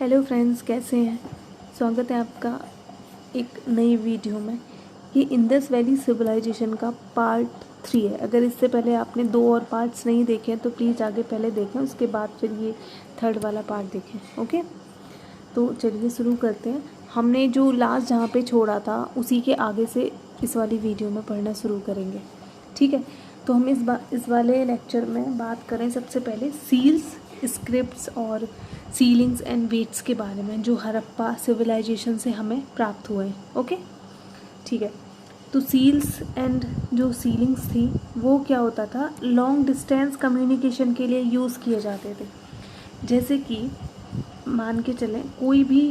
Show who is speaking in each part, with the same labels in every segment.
Speaker 1: Hello friends, कैसे हैं। स्वागत है आपका एक नई वीडियो में। ये इंडस वैली सिविलाइजेशन का पार्ट 3 है। अगर इससे पहले आपने 2 और पार्ट्स नहीं देखे हैं तो प्लीज़ आगे पहले देखें, उसके बाद फिर ये थर्ड वाला पार्ट देखें। ओके, तो चलिए शुरू करते हैं। हमने जो लास्ट जहाँ पे छोड़ा था उसी के आगे से इस वाली वीडियो में पढ़ना शुरू करेंगे। ठीक है, तो हम इस वाले लेक्चर में बात करें सबसे पहले सील्स, स्क्रिप्ट्स और सीलिंग्स एंड वेट्स के बारे में, जो हड़प्पा सिविलाइजेशन से हमें प्राप्त हुए हैं। ओके, ठीक है। तो सील्स एंड जो सीलिंग्स थी वो क्या होता था, लॉन्ग डिस्टेंस कम्युनिकेशन के लिए यूज़ किए जाते थे। जैसे कि मान के चलें कोई भी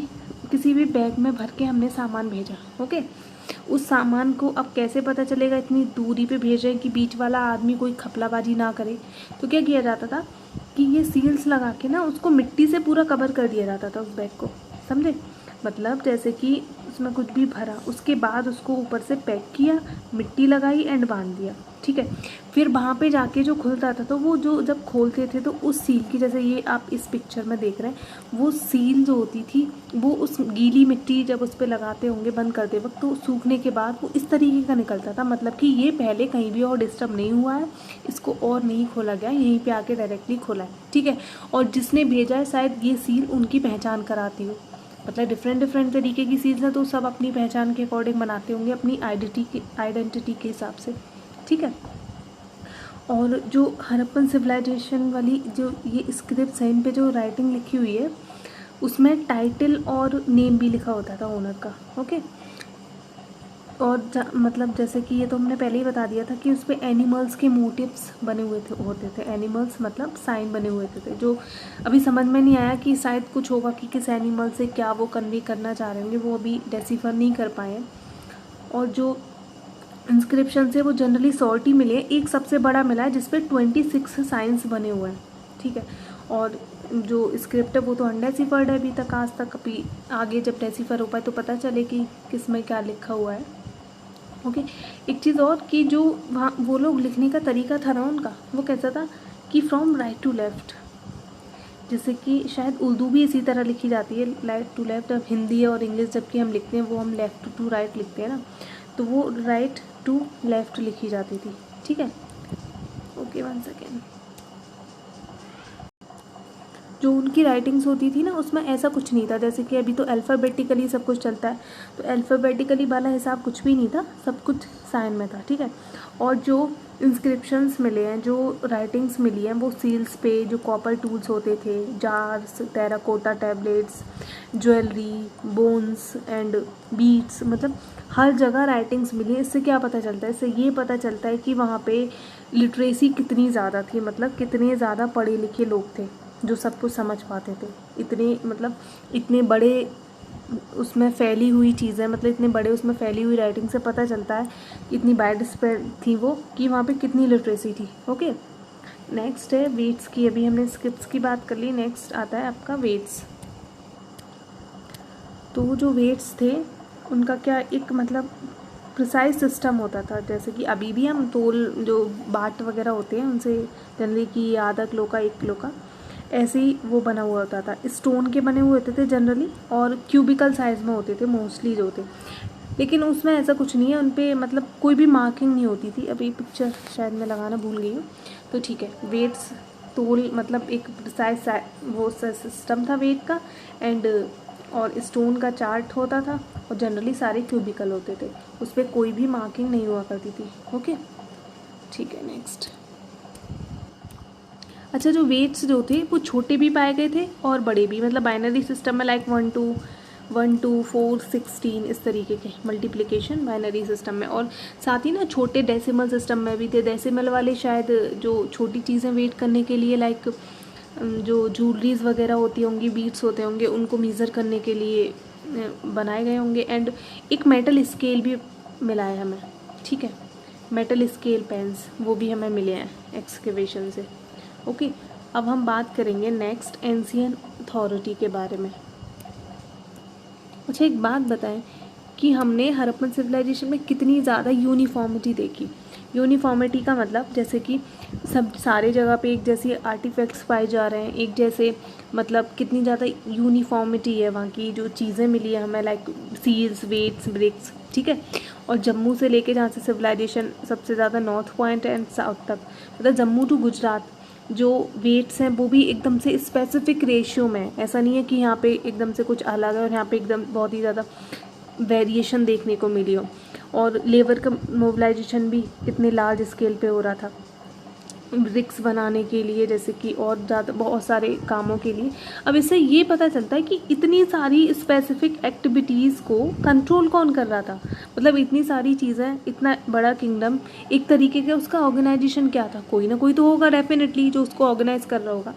Speaker 1: किसी भी बैग में भर के हमने सामान भेजा, ओके, उस सामान को अब कैसे पता चलेगा इतनी दूरी पे भेज रहे हैं कि बीच वाला आदमी कोई खपलाबाजी ना करे। तो क्या किया जाता था कि ये सील्स लगा के ना उसको मिट्टी से पूरा कवर कर दिया जाता था उस बैग को, समझे। मतलब जैसे कि उसमें कुछ भी भरा, उसके बाद उसको ऊपर से पैक किया, मिट्टी लगाई एंड बांध दिया। ठीक है, फिर वहाँ पे जाके जो खुलता था तो वो जो जब खोलते थे तो उस सील की, जैसे ये आप इस पिक्चर में देख रहे हैं, वो सील जो होती थी वो उस गीली मिट्टी जब उस पर लगाते होंगे बंद करते वक्त तो सूखने के बाद वो इस तरीके का निकलता था। मतलब कि ये पहले कहीं भी और डिस्टर्ब नहीं हुआ है, इसको और नहीं खोला गया, यहीं पे आके डायरेक्टली खोला है। ठीक है, और जिसने भेजा है शायद ये सील उनकी पहचान कराती हो। मतलब डिफरेंट तरीके की सील्स हैं तो सब अपनी पहचान के अकॉर्डिंग बनाते होंगे, अपनी आइडेंटिटी के हिसाब से। ठीक है, और जो हड़प्पन सिविलाइजेशन वाली जो ये स्क्रिप्ट्स हैं, इन पे जो राइटिंग लिखी हुई है उसमें टाइटल और नेम भी लिखा होता था ओनर का। ओके, और मतलब जैसे कि ये तो हमने पहले ही बता दिया था कि उस पर एनिमल्स के मोटिव्स बने हुए होते थे। एनिमल्स मतलब साइन बने हुए थे जो अभी समझ में नहीं आया कि शायद कुछ होगा कि किस एनिमल से क्या वो कन्वे करना चाह रहे होंगे, वो अभी डेसिफर नहीं कर पाए हैं। और जो इंस्क्रिप्शन से वो जनरली शॉर्ट ही मिले, एक सबसे बड़ा मिला है जिसपे 26 साइंस बने हुए हैं। ठीक है, और जो स्क्रिप्ट है वो तो अनडेसिफर्ड है अभी तक, आज तक। अभी आगे जब डेसिफर हो पाए तो पता चले कि किस में क्या लिखा हुआ है। ओके, एक चीज़ और कि जो वहाँ वो लोग लिखने का तरीका था ना उनका, वो कैसा था कि फ्रॉम राइट टू लेफ्ट, जैसे कि शायद उर्दू भी इसी तरह लिखी जाती है, राइट टू लेफ्ट। अब हिंदी और इंग्लिश जबकि हम लिखते हैं वो हम लेफ्ट टू राइट लिखते हैं ना, तो वो राइट टू लेफ्ट लिखी जाती थी। ठीक है, ओके, 1 सेकेंड। जो उनकी राइटिंग्स होती थी ना उसमें ऐसा कुछ नहीं था, जैसे कि अभी तो अल्फ़ाबेटिकली सब कुछ चलता है, तो अल्फ़ाबेटिकली वाला हिसाब कुछ भी नहीं था, सब कुछ साइन में था। ठीक है, और जो इंस्क्रिप्शंस मिले हैं, जो राइटिंग्स मिली हैं, वो सील्स पे जो कॉपर टूल्स होते थे, jars, terracotta tablets, jewellery, bones and beads, मतलब हर जगह राइटिंग्स मिली है। इससे क्या पता चलता है, इससे ये पता चलता है कि वहाँ पे लिटरेसी कितनी ज़्यादा थी, मतलब कितने ज़्यादा पढ़े लिखे लोग थे जो सब कुछ समझ पाते थे। इतने मतलब इतने बड़े उसमें फैली हुई चीज़ें, मतलब इतने बड़े उसमें फैली हुई राइटिंग से पता चलता है इतनी वाइड स्प्रेड थी वो कि वहाँ पे कितनी लिटरेसी थी। ओके, नेक्स्ट है वेट्स की। अभी हमने स्क्रिप्ट्स की बात कर ली, नेक्स्ट आता है आपका वेट्स। तो जो वेट्स थे उनका क्या एक मतलब प्रिसाइज सिस्टम होता था, जैसे कि अभी भी हम तोल जो बाट वगैरह होते हैं उनसे जनरली कि आधा किलो का 1 किलो का, ऐसे ही वो बना हुआ होता था। स्टोन के बने हुए होते थे जनरली, और क्यूबिकल साइज़ में होते थे मोस्टली जो थे, लेकिन उसमें ऐसा कुछ नहीं है, उन पर मतलब कोई भी मार्किंग नहीं होती थी। अभी पिक्चर शायद मैं लगाना भूल गई हूँ, तो ठीक है। वेट्स तोल मतलब एक प्रिसाइज वो सिस्टम था वेट का, एंड और स्टोन का चार्ट होता था, और जनरली सारे क्यूबिकल होते थे, उस पर कोई भी मार्किंग नहीं हुआ करती थी। ओके, ठीक है, नेक्स्ट। अच्छा, जो वेट्स जो थे वो छोटे भी पाए गए थे और बड़े भी, मतलब बाइनरी सिस्टम में लाइक 1 2 4 16 इस तरीके के मल्टीप्लिकेशन बाइनरी सिस्टम में, और साथ ही ना छोटे डेसिमल सिस्टम में भी थे। डेसिमल वाले शायद जो छोटी चीज़ें वेट करने के लिए, लाइक जो ज्वेलरीज वगैरह होती होंगी, बीट्स होते होंगे, उनको मेज़र करने के लिए बनाए गए होंगे। एंड एक मेटल स्केल भी मिला है हमें। ठीक है, मेटल स्केल पेन्स वो भी हमें मिले हैं एक्सकेवेशन से। ओके, अब हम बात करेंगे नेक्स्ट एंशियंट अथॉरिटी के बारे में। अच्छा, एक बात बताएं कि हमने हड़प्पन सिविलाइजेशन में कितनी ज़्यादा यूनिफॉर्मिटी देखी। यूनिफॉर्मिटी का मतलब जैसे कि सब सारे जगह पे एक जैसे आर्टिफैक्ट्स पाए जा रहे हैं, एक जैसे मतलब कितनी ज़्यादा यूनिफॉर्मिटी है वहाँ की जो चीज़ें मिली है हमें, लाइक सील्स, वेट्स, ब्रिक्स, ठीक है। और जम्मू से लेके जहाँ से सिविलाइजेशन सबसे ज़्यादा नॉर्थ पॉइंट एंड साउथ तक, मतलब जम्मू टू गुजरात जो वेट्स हैं वो भी एकदम से स्पेसिफिक रेशियो में है। ऐसा नहीं है कि यहाँ पे एकदम से कुछ अलग है और यहाँ पे एकदम बहुत ही ज़्यादा वेरिएशन देखने को मिली हो। और लेबर का मोबिलाइजेशन भी इतने लार्ज स्केल पे हो रहा था ब्रिक्स बनाने के लिए, जैसे कि और ज़्यादा बहुत सारे कामों के लिए। अब इससे ये पता चलता है कि इतनी सारी स्पेसिफिक एक्टिविटीज़ को कंट्रोल कौन कर रहा था। मतलब इतनी सारी चीज़ें, इतना बड़ा किंगडम, एक तरीके का उसका ऑर्गेनाइजेशन क्या था, कोई ना कोई तो होगा डेफिनेटली जो उसको ऑर्गेनाइज कर रहा होगा।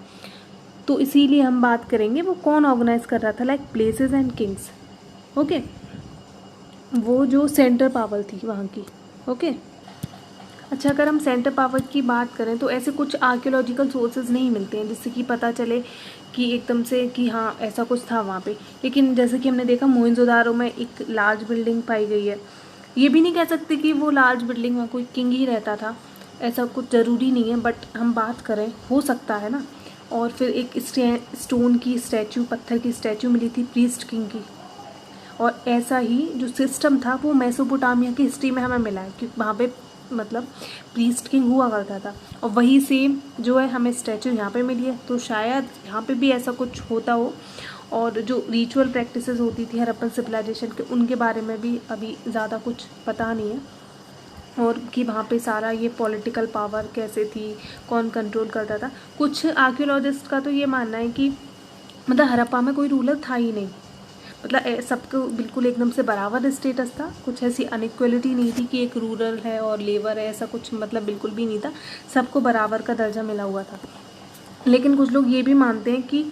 Speaker 1: तो इसीलिए हम बात करेंगे वो कौन ऑर्गेनाइज कर रहा था, like places and Kings. Okay, वो जो सेंटर पावर थी वहाँ की। ओके, अच्छा, अगर हम सेंटर पावर की बात करें तो ऐसे कुछ आर्कियोलॉजिकल सोर्सेज नहीं मिलते हैं जिससे कि पता चले कि एकदम से कि हाँ ऐसा कुछ था वहाँ पे। लेकिन जैसे कि हमने देखा मोहनजोदारो में एक लार्ज बिल्डिंग पाई गई है। ये भी नहीं कह सकते कि वो लार्ज बिल्डिंग में कोई किंग ही रहता था, ऐसा कुछ ज़रूरी नहीं है, बट हम बात करें हो सकता है ना। और फिर एक स्टोन की स्टैचू, पत्थर की स्टैचू मिली थी प्रीस्ट किंग की। और ऐसा ही जो सिस्टम था वो मेसोपोटामिया की हिस्ट्री में हमें मिला है कि वहाँ पे मतलब प्रीस्ट किंग हुआ करता था। और वही सेम जो है हमें स्टैचू यहाँ पे मिली है, तो शायद यहाँ पे भी ऐसा कुछ होता हो। और जो रिचुअल प्रैक्टिसेस होती थी हड़प्पन सिविलाइजेशन के, उनके बारे में भी अभी ज़्यादा कुछ पता नहीं है। और कि वहाँ पे सारा ये पॉलिटिकल पावर कैसे थी, कौन कंट्रोल करता था। कुछ आर्कियोलॉजिस्ट का तो ये मानना है कि मतलब हड़प्पा में कोई रूलर था ही नहीं, मतलब सबको बिल्कुल एकदम से बराबर स्टेटस था, कुछ ऐसी अनइक्वलिटी नहीं थी कि एक रूरल है और लेबर है, ऐसा कुछ मतलब बिल्कुल भी नहीं था, सबको बराबर का दर्जा मिला हुआ था। लेकिन कुछ लोग ये भी मानते हैं कि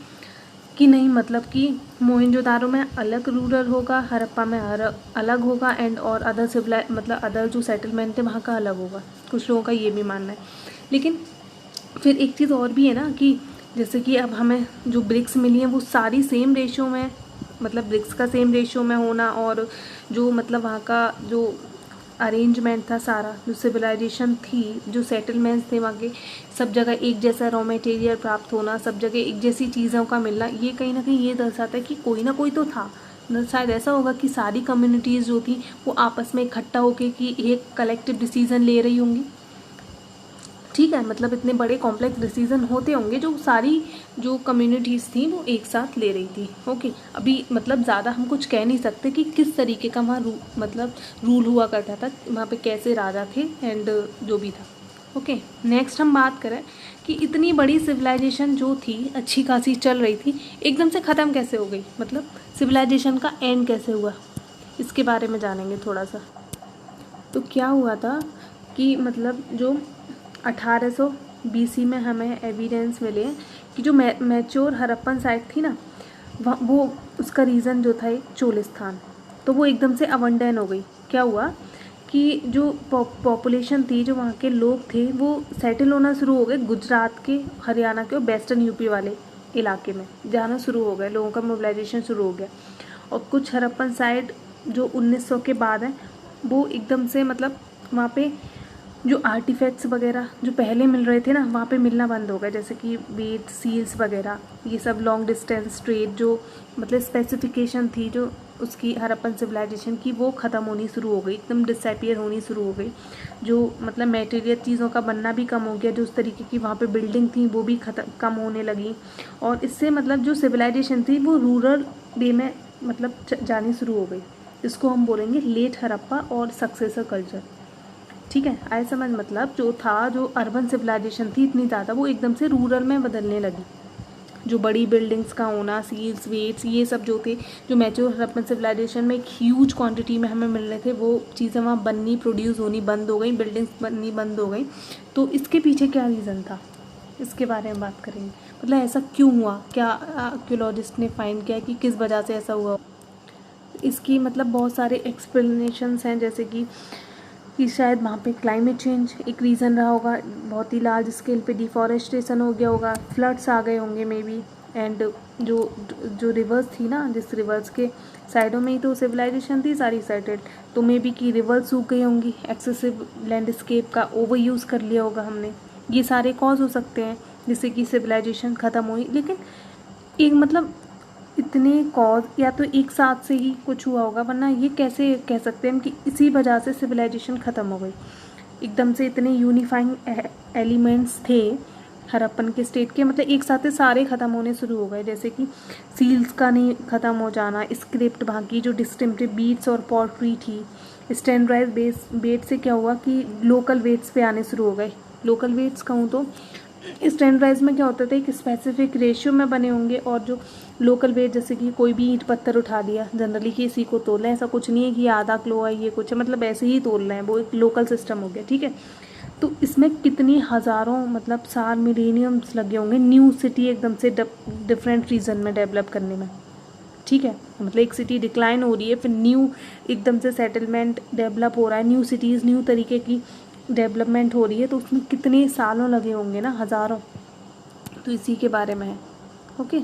Speaker 1: नहीं, मतलब कि मोहनजोदारो में अलग रूरल होगा, हड़प्पा में अलग होगा, एंड और अदर मतलब अदर जो सेटलमेंट थे वहाँ का अलग होगा। कुछ लोगों का ये भी मानना है। लेकिन फिर एक चीज़ और भी है ना कि जैसे कि अब हमें जो ब्रिक्स मिली हैं वो सारी सेम रेशियो में, मतलब ब्रिक्स का सेम रेशियो में होना, और जो मतलब वहाँ का जो अरेंजमेंट था सारा, जो सिविलाइजेशन थी, जो सेटलमेंट्स थे वहाँ के, सब जगह एक जैसा रॉ मटेरियल प्राप्त होना, सब जगह एक जैसी चीज़ों का मिलना, ये कहीं ना कहीं ये दर्शाता है कि कोई ना कोई तो था। शायद ऐसा होगा कि सारी कम्युनिटीज़ जो थी वो आपस में इकट्ठा होकर कि एक कलेक्टिव डिसीजन ले रही होंगी, ठीक है। मतलब इतने बड़े कॉम्प्लेक्स डिसीजन होते होंगे जो सारी जो कम्युनिटीज़ थी वो एक साथ ले रही थी। ओके, अभी मतलब ज़्यादा हम कुछ कह नहीं सकते कि किस तरीके का वहाँ मतलब रूल हुआ करता था, वहाँ पे कैसे राजा थे एंड जो भी था। ओके, नेक्स्ट हम बात करें कि इतनी बड़ी सिविलाइजेशन जो थी अच्छी खासी चल रही थी, एकदम से ख़त्म कैसे हो गई, मतलब सिविलाइजेशन का एंड कैसे हुआ, इसके बारे में जानेंगे थोड़ा सा। तो क्या हुआ था कि मतलब जो 1800 BC में हमें एविडेंस मिले कि जो मैच्योर हड़प्पन साइट थी ना, वो उसका रीज़न जो था एक चोलिस्तान, तो वो एकदम से अवंडन हो गई। क्या हुआ कि जो पॉपुलेशन थी, जो वहाँ के लोग थे, वो सेटल होना शुरू हो गए गुजरात के, हरियाणा के और वेस्टर्न यूपी वाले इलाके में जाना शुरू हो गए, लोगों का मोबिलाइजेशन शुरू हो गया। और कुछ हड़प्पन साइट जो 1900 के बाद है वो एकदम से मतलब वहाँ पे जो आर्टिफैक्ट्स वगैरह जो पहले मिल रहे थे ना वहाँ पे मिलना बंद हो गए, जैसे कि वेट, सील्स वगैरह, ये सब लॉन्ग डिस्टेंस ट्रेड जो मतलब स्पेसिफिकेशन थी जो उसकी हड़प्पन सिविलाइजेशन की, वो ख़त्म होनी शुरू हो गई, एकदम डिसअपीयर होनी शुरू हो गई। जो मतलब मटेरियल चीज़ों का बनना भी कम हो गया, जो उस तरीके की वहाँ पे बिल्डिंग थी वो भी कम होने लगी। और इससे मतलब जो सिविलाइजेशन थी वो रूरल वे में मतलब जानी शुरू हो गई। इसको हम बोलेंगे लेट हड़प्पा और सक्सेसर कल्चर, ठीक है। आए समझ, मतलब जो था, जो अर्बन सिविलाइजेशन थी इतनी ज़्यादा, वो एकदम से रूरल में बदलने लगी। जो बड़ी बिल्डिंग्स का होना, सील्स, वेट्स, ये सब जो थे, जो मैच्योर हड़प्पन सिविलाइजेशन में एक ह्यूज क्वांटिटी में हमें मिल रहे थे, वो चीज़ें वहाँ बननी, प्रोड्यूस होनी बंद हो गई, बिल्डिंग्स बननी बंद हो गई। तो इसके पीछे क्या रीज़न था, इसके बारे में बात करेंगे। मतलब ऐसा क्यों हुआ, क्या आर्कियोलॉजिस्ट ने फाइंड किया कि किस वजह से ऐसा हुआ। इसकी मतलब बहुत सारे एक्सप्लेनेशंस हैं, जैसे कि शायद वहाँ पे क्लाइमेट चेंज एक रीज़न रहा होगा, बहुत ही लार्ज स्केल पे डिफॉरेस्टेशन हो गया होगा, फ्लड्स आ गए होंगे मे बी, एंड जो जो रिवर्स थी ना, जिस रिवर्स के साइडों में ही तो सिविलाइजेशन थी सारी साइटेड, तो मे बी कि रिवर्स सूख गई होंगी, एक्सेसिव लैंडस्केप का ओवर यूज़ कर लिया होगा हमने, ये सारे कॉज हो सकते हैं जिससे कि सिविलाइजेशन ख़त्म हुई। लेकिन एक मतलब इतने कॉज या तो एक साथ से ही कुछ हुआ होगा, वरना ये कैसे कह सकते हैं हम कि इसी वजह से सिविलाइजेशन ख़त्म हो गई। एकदम से इतने यूनिफाइंग एलिमेंट्स थे हड़प्पन के स्टेट के, मतलब एक साथ सारे ख़त्म होने शुरू हो गए। जैसे कि सील्स का नहीं ख़त्म हो जाना, स्क्रिप्ट बाकी जो डिस्टिंक्टिव बीट्स और पॉटरी थी, स्टैंडर्डाइज बेट से क्या हुआ कि लोकल वेट्स पे आने शुरू हो गए। लोकल वेट्स कहूँ तो स्टैंडर्डाइज में क्या होता था, एक स्पेसिफिक रेशियो में बने होंगे, और जो लोकल वेट जैसे कि कोई भी ईंट पत्थर उठा लिया जनरली कि इसी को तोल रहे हैं, ऐसा कुछ नहीं है कि आधा किलो है ये कुछ है, मतलब ऐसे ही तोल रहे हैं, वो एक लोकल सिस्टम हो गया। ठीक है, तो इसमें कितनी हज़ारों मतलब साल मिलेनियम्स लगे होंगे न्यू सिटी एकदम से डिफरेंट रीजन में डेवलप करने में। ठीक है, मतलब एक सिटी डिक्लाइन हो रही है, फिर न्यू एकदम से सेटलमेंट डेवलप हो रहा है, न्यू सिटीज़ न्यू तरीके की डेवलपमेंट हो रही है, तो उसमें कितने सालों लगे होंगे ना, हज़ारों। तो इसी के बारे में है। ओके,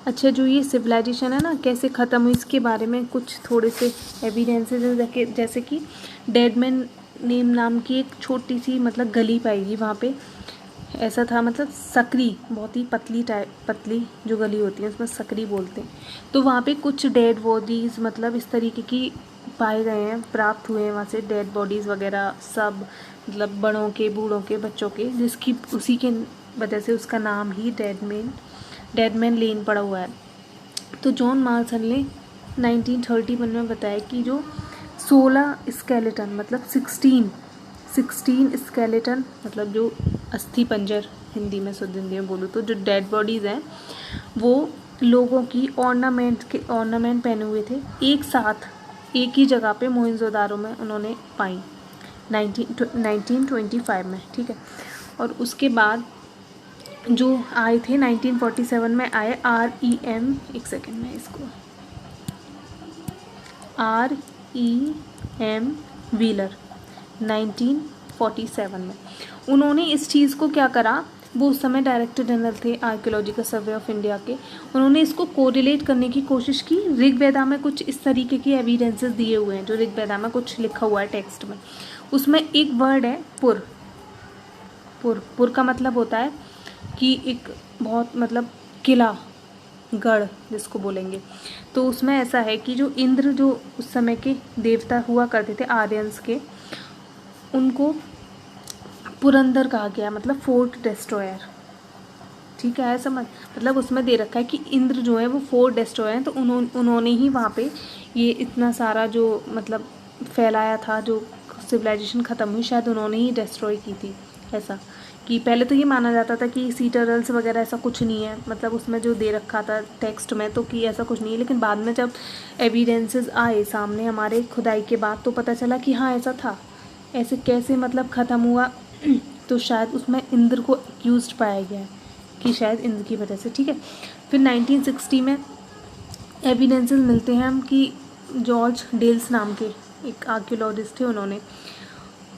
Speaker 1: अच्छा, जो ये सिविलाइजेशन है ना कैसे ख़त्म हुई, इसके बारे में कुछ थोड़े से एविडेंसेस, जैसे कि डेडमैन नेम नाम की एक छोटी सी मतलब गली पाएगी वहाँ पे। ऐसा था, मतलब सकरी, बहुत ही पतली जो गली होती है उसमें सकरी बोलते हैं। तो वहाँ पे कुछ डेड बॉडीज़ मतलब इस तरीके की पाए गए हैं, प्राप्त हुए हैं वहाँ से डेड बॉडीज़ वगैरह सब, मतलब बड़ों के, बूढ़ों के, बच्चों के, जिसकी उसी के वजह से उसका नाम ही डेडमैन लेन पड़ा हुआ है। तो जॉन मार्शल ने 1931 में बताया कि जो 16 स्केलेटन मतलब 16 स्केलेटन, मतलब जो अस्थि पंजर हिंदी में, शुद्ध हिंदी में बोलूँ तो जो डेड बॉडीज़ हैं वो लोगों की ऑर्नामेंट पहने हुए थे, एक साथ एक ही जगह पे मोहनजोदारो में उन्होंने पाई 1925 में। ठीक है, और उसके बाद जो आए थे 1947 में आए REM, एक सेकेंड में इसको, REM व्हीलर 1947 में उन्होंने इस चीज़ को क्या करा, वो उस समय डायरेक्टर जनरल थे आर्कियोलॉजिकल सर्वे ऑफ इंडिया के, उन्होंने इसको कोरिलेट करने की कोशिश की। ऋग्वेदा में कुछ इस तरीके के एविडेंसेस दिए हुए हैं, जो ऋग्वेदा में कुछ लिखा हुआ है टेक्स्ट में, उसमें एक वर्ड है पुर का मतलब होता है कि एक बहुत मतलब किला, गढ़ जिसको बोलेंगे। तो उसमें ऐसा है कि जो इंद्र, जो उस समय के देवता हुआ करते थे आर्यंस के, उनको पुरंदर कहा गया, मतलब फोर्ट डिस्ट्रॉयर। ठीक है, समझ, मतलब उसमें दे रखा है कि इंद्र जो है वो फोर्ट डिस्ट्रॉयर हैं, तो उन्होंने ही वहाँ पे ये इतना सारा जो मतलब फैलाया था, जो सिविलाइजेशन ख़त्म हुई शायद उन्होंने ही डिस्ट्रॉय की थी। ऐसा कि पहले तो ये माना जाता था कि सी टर्टल्स वगैरह ऐसा कुछ नहीं है, मतलब उसमें जो दे रखा था टेक्स्ट में, तो कि ऐसा कुछ नहीं है। लेकिन बाद में जब एविडेंसेस आए सामने हमारे खुदाई के बाद, तो पता चला कि हाँ ऐसा था। ऐसे कैसे मतलब ख़त्म हुआ, तो शायद उसमें इंद्र को एक्यूज पाया गया है कि शायद इंद्र की वजह से। ठीक है, फिर 1960 में एविडेंसेस मिलते हैं हम कि जॉर्ज डेल्स नाम के एक आर्कियोलॉजिस्ट थे,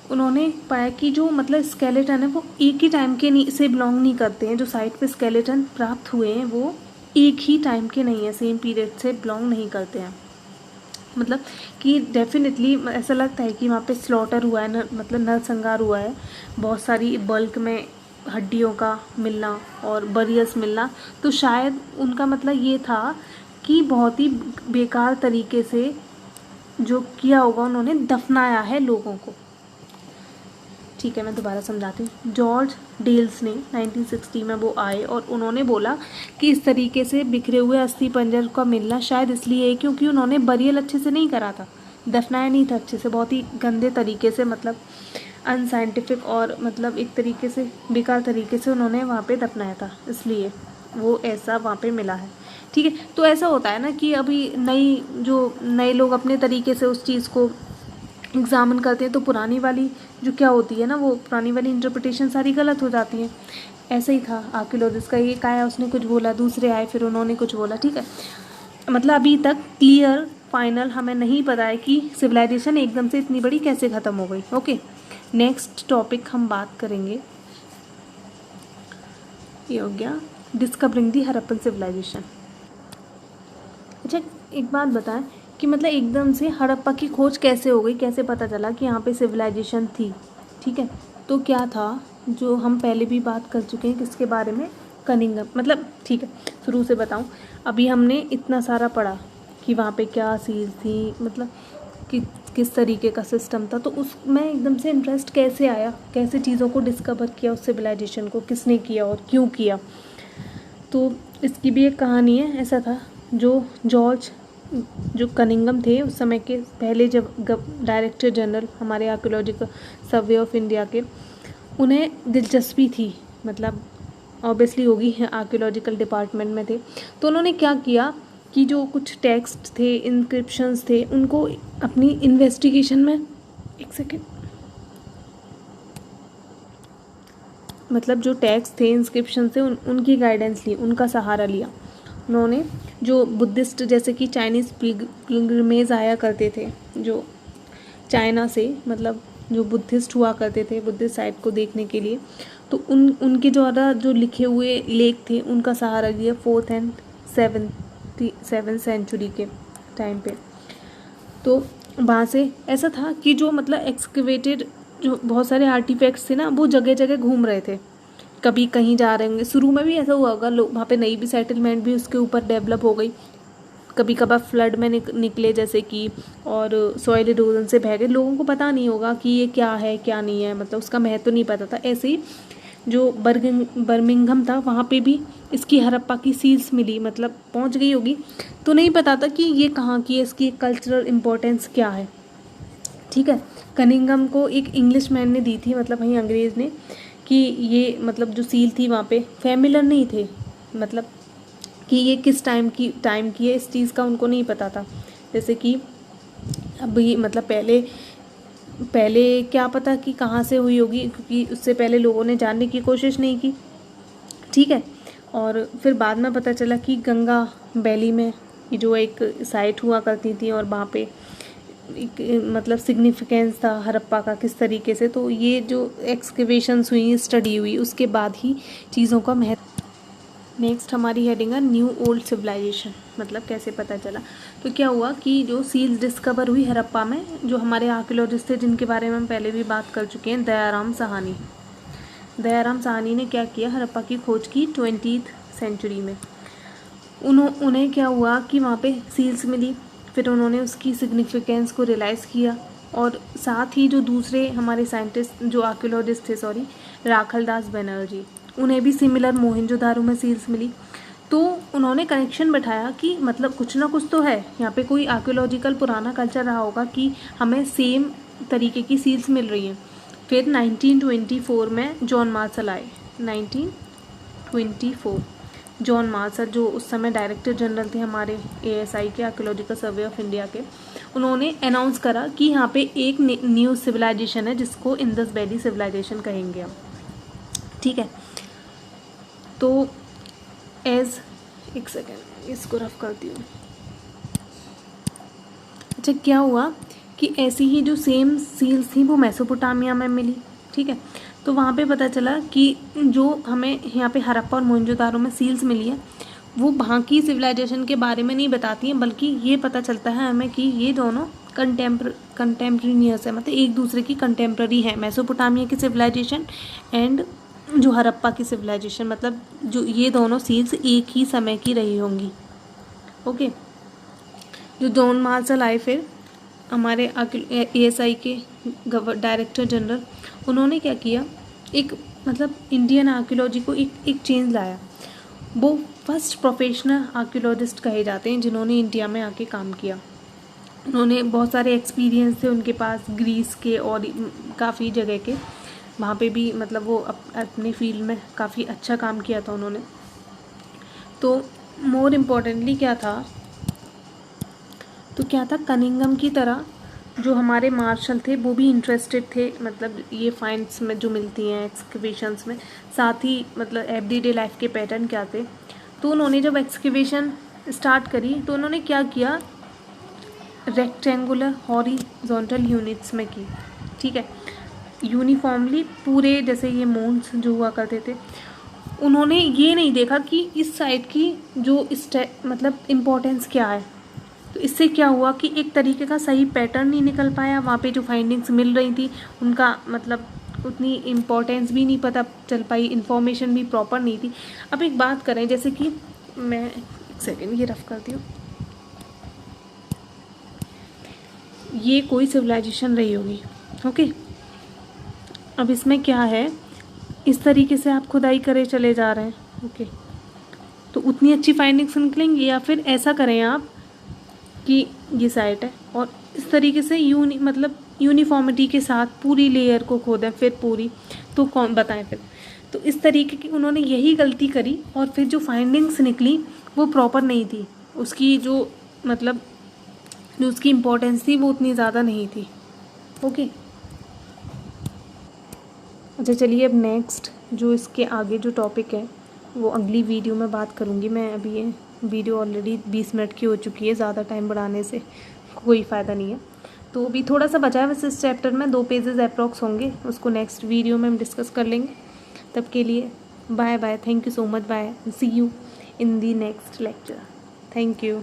Speaker 1: उन्होंने पाया कि जो मतलब स्केलेटन है वो एक ही टाइम के नहीं से बिलोंग नहीं करते हैं। जो साइट पे स्केलेटन प्राप्त हुए हैं वो एक ही टाइम के नहीं है, सेम पीरियड से बिलोंग नहीं करते हैं। मतलब कि डेफिनेटली ऐसा लगता है कि वहाँ पे स्लॉटर हुआ है, मतलब नरसंहार हुआ है, बहुत सारी बल्क में हड्डियों का मिलना और बरियस मिलना। तो शायद उनका मतलब ये था कि बहुत ही बेकार तरीके से जो किया होगा, उन्होंने दफनाया है लोगों को। ठीक है, मैं दोबारा समझाती हूँ। जॉर्ज डेल्स ने 1960 में वो आए और उन्होंने बोला कि इस तरीके से बिखरे हुए अस्थि पंजर का मिलना शायद इसलिए है क्योंकि उन्होंने बरियल अच्छे से नहीं करा था, दफनाया नहीं था अच्छे से, बहुत ही गंदे तरीके से, मतलब अनसाइंटिफिक और मतलब एक तरीके से बेकार तरीके से उन्होंने वहाँ पे दफनाया था, इसलिए वो ऐसा वहाँ पे मिला है। ठीक है, तो ऐसा होता है ना कि अभी नए लोग अपने तरीके से उस चीज़ को एग्जामिन करते हैं, तो पुरानी वाली जो क्या होती है ना, वो पुरानी वाली इंटरप्रिटेशन सारी गलत हो जाती हैं। ऐसा ही था आर्कियोलॉजिस्ट का, एक आया उसने कुछ बोला, दूसरे आए फिर उन्होंने कुछ बोला। ठीक है, मतलब अभी तक क्लियर फाइनल हमें नहीं पता है कि सिविलाइजेशन एकदम से इतनी बड़ी कैसे ख़त्म हो गई। ओके, नेक्स्ट टॉपिक हम बात करेंगे, ये हो गया डिस्कवरिंग दी हड़प्पन सिविलाइजेशन। अच्छा, एक बात बताएं कि मतलब एकदम से हड़प्पा की खोज कैसे हो गई, कैसे पता चला कि यहाँ पे सिविलाइजेशन थी। ठीक है, तो क्या था, जो हम पहले भी बात कर चुके हैं किसके बारे में, कनिंघम, मतलब ठीक है शुरू से बताऊं। अभी हमने इतना सारा पढ़ा कि वहाँ पे क्या सील थी, मतलब कि किस तरीके का सिस्टम था, तो उसमें एकदम से इंटरेस्ट कैसे आया, कैसे चीज़ों को डिस्कवर किया, उस सिविलाइजेशन को किसने किया और क्यों किया। तो इसकी भी एक कहानी है। ऐसा था, जो कनिंघम थे उस समय के पहले, जब डायरेक्टर जनरल हमारे आर्कियोलॉजिकल सर्वे ऑफ इंडिया के, उन्हें दिलचस्पी थी, मतलब ऑब्वियसली होगी, आर्कियोलॉजिकल डिपार्टमेंट में थे। तो उन्होंने क्या किया कि जो कुछ टेक्स्ट थे, इंस्क्रिप्शंस थे, उनको अपनी इन्वेस्टिगेशन में, एक सेकेंड, मतलब जो टेक्स्ट थे, इंस्क्रिप्शन थे, उनकी गाइडेंस ली, उनका सहारा लिया उन्होंने। जो बुद्धिस्ट, जैसे कि चाइनीज़ पिलग्रिमेज आया करते थे जो चाइना से, मतलब जो बुद्धिस्ट हुआ करते थे बुद्धिस्ट साइट को देखने के लिए, तो उनके द्वारा जो लिखे हुए लेख थे उनका सहारा लिया 4th एंड 7th सेंचुरी के टाइम पे। तो वहाँ से ऐसा था कि जो मतलब एक्सकवेटेड जो बहुत सारे आर्टिफैक्ट्स थे ना, वो जगह जगह घूम रहे थे, कभी कहीं जा रहे होंगे। शुरू में भी ऐसा हुआ होगा, लोग वहाँ पे नई भी सेटलमेंट भी उसके ऊपर डेवलप हो गई, कभी कभार फ्लड में निकले जैसे कि, और सॉइल इरोजन से बह गए, लोगों को पता नहीं होगा कि ये क्या है क्या नहीं है, मतलब उसका महत्व तो नहीं पता था। ऐसे ही जो बर्मिंघम था, वहाँ पे भी इसकी हड़प्पा की सील्स मिली, मतलब पहुँच गई होगी, तो नहीं पता था कि ये कहाँ की है, इसकी कल्चरल इम्पोर्टेंस क्या है। ठीक है, कनिंघम को एक इंग्लिश मैन ने दी थी, मतलब वहीं अंग्रेज़ ने, कि ये मतलब जो सील थी वहाँ पे फैमिलियर नहीं थे, मतलब कि ये किस टाइम की है, इस चीज़ का उनको नहीं पता था। जैसे कि अभी मतलब पहले क्या पता कि कहाँ से हुई होगी, क्योंकि उससे पहले लोगों ने जानने की कोशिश नहीं की। ठीक है, और फिर बाद में पता चला कि गंगा वैली में जो एक साइट हुआ करती थी, और वहाँ पे एक मतलब सिग्निफिकेंस था हड़प्पा का किस तरीके से। तो ये जो एक्सकवेशंस हुई, स्टडी हुई, उसके बाद ही चीज़ों का महत्व। नेक्स्ट हमारी हेडिंग है न्यू ओल्ड सिविलाइजेशन, मतलब कैसे पता चला। तो क्या हुआ कि जो सील्स डिस्कवर हुई हड़प्पा में, जो हमारे आर्कियोलॉजिस्ट थे जिनके बारे में हम पहले भी बात कर चुके हैं, दयाराम साहनी ने क्या किया, हड़प्पा की खोज की 20th सेंचुरी में। उन्हें क्या हुआ कि वहाँ पे सील्स मिली, फिर उन्होंने उसकी सिग्निफिकेंस को रियलाइज़ किया, और साथ ही जो दूसरे हमारे साइंटिस्ट, जो आर्कियोलॉजिस्ट थे, राखलदास बनर्जी, उन्हें भी सिमिलर मोहनजोदारो में सील्स मिली। तो उन्होंने कनेक्शन बैठाया कि मतलब कुछ ना कुछ तो है यहाँ पे, कोई आर्कियोलॉजिकल पुराना कल्चर रहा होगा कि हमें सेम तरीके की सील्स मिल रही हैं। फिर 1924 में जॉन मार्शल आए। 1924 जॉन मार्शल, जो उस समय डायरेक्टर जनरल थे हमारे ASI के, आर्कियोलॉजिकल सर्वे ऑफ इंडिया के, उन्होंने अनाउंस करा कि यहाँ पे एक न्यू सिविलाइजेशन है जिसको इंडस वैली सिविलाइजेशन कहेंगे हम। ठीक है, तो एक सेकेंड इसको रफ करती हूँ। अच्छा, क्या हुआ कि ऐसी ही जो सेम सील्स थी वो मेसोपोटामिया में मिली। ठीक है, तो वहाँ पे पता चला कि जो हमें यहाँ पे हड़प्पा और मोहनजोदारो में सील्स मिली है, वो वहाँ की सिविलाइजेशन के बारे में नहीं बताती हैं, बल्कि ये पता चलता है हमें कि ये दोनों कंटेम्प्रेनियस है, मतलब एक दूसरे की कंटेम्प्रेरी है। मेसोपोटामिया की सिविलाइजेशन एंड जो हड़प्पा की सिविलाइजेशन, मतलब जो ये दोनों सील्स एक ही समय की रही होंगी। ओके, जो जॉन मार्शल आए फिर हमारे ASI के डायरेक्टर जनरल, उन्होंने क्या किया, एक मतलब इंडियन आर्कियोलॉजी को एक चेंज लाया। वो फर्स्ट प्रोफेशनल आर्कियोलॉजिस्ट कहे जाते हैं जिन्होंने इंडिया में आके काम किया। उन्होंने बहुत सारे एक्सपीरियंस थे उनके पास, ग्रीस के और काफ़ी जगह के, वहाँ पे भी मतलब वो अपने फील्ड में काफ़ी अच्छा काम किया था उन्होंने। तो मोर इम्पोर्टेंटली क्या था, कनिंघम की तरह जो हमारे मार्शल थे वो भी इंटरेस्टेड थे, मतलब ये फाइंड्स में जो मिलती हैं एक्सकवेशंस में, साथ ही मतलब एवरीडे लाइफ के पैटर्न क्या थे। तो उन्होंने जब एक्सकवेशन स्टार्ट करी तो उन्होंने क्या किया, रेक्टेंगुलर हॉरिजॉन्टल यूनिट्स में की। ठीक है, यूनिफॉर्मली पूरे, जैसे ये मोन्स जो हुआ करते थे, उन्होंने ये नहीं देखा कि इस साइड की जो मतलब इम्पोर्टेंस क्या है। तो इससे क्या हुआ कि एक तरीके का सही पैटर्न नहीं निकल पाया, वहाँ पे जो फाइंडिंग्स मिल रही थी उनका मतलब उतनी इम्पोर्टेंस भी नहीं पता चल पाई, इन्फॉर्मेशन भी प्रॉपर नहीं थी। अब एक बात करें, जैसे कि मैं एक सेकेंड ये रफ करती हूँ, ये कोई सिविलाइजेशन रही होगी, ओके। अब इसमें क्या है, इस तरीके से आप खुदाई करे चले जा रहे हैं, ओके, तो उतनी अच्छी फाइंडिंग्स निकलेंगी। या फिर ऐसा करें आप कि ये साइट है और इस तरीके से मतलब यूनिफॉर्मिटी के साथ पूरी लेयर को खोदें फिर पूरी, तो कौन बताएं फिर। तो इस तरीके की उन्होंने यही गलती करी और फिर जो फाइंडिंग्स निकली वो प्रॉपर नहीं थी, उसकी जो मतलब जो उसकी इम्पोर्टेंस थी वो उतनी ज़्यादा नहीं थी, ओके। अच्छा चलिए, अब नेक्स्ट जो इसके आगे जो टॉपिक है वो अगली वीडियो में बात करूँगी मैं। अभी ये वीडियो ऑलरेडी 20 मिनट की हो चुकी है, ज़्यादा टाइम बढ़ाने से कोई फ़ायदा नहीं है। तो अभी थोड़ा सा बचा है वैसे इस चैप्टर में, 2 पेजेस अप्रॉक्स होंगे, उसको नेक्स्ट वीडियो में हम डिस्कस कर लेंगे। तब के लिए bye bye, thank you so much, bye, see you in the next lecture, thank you.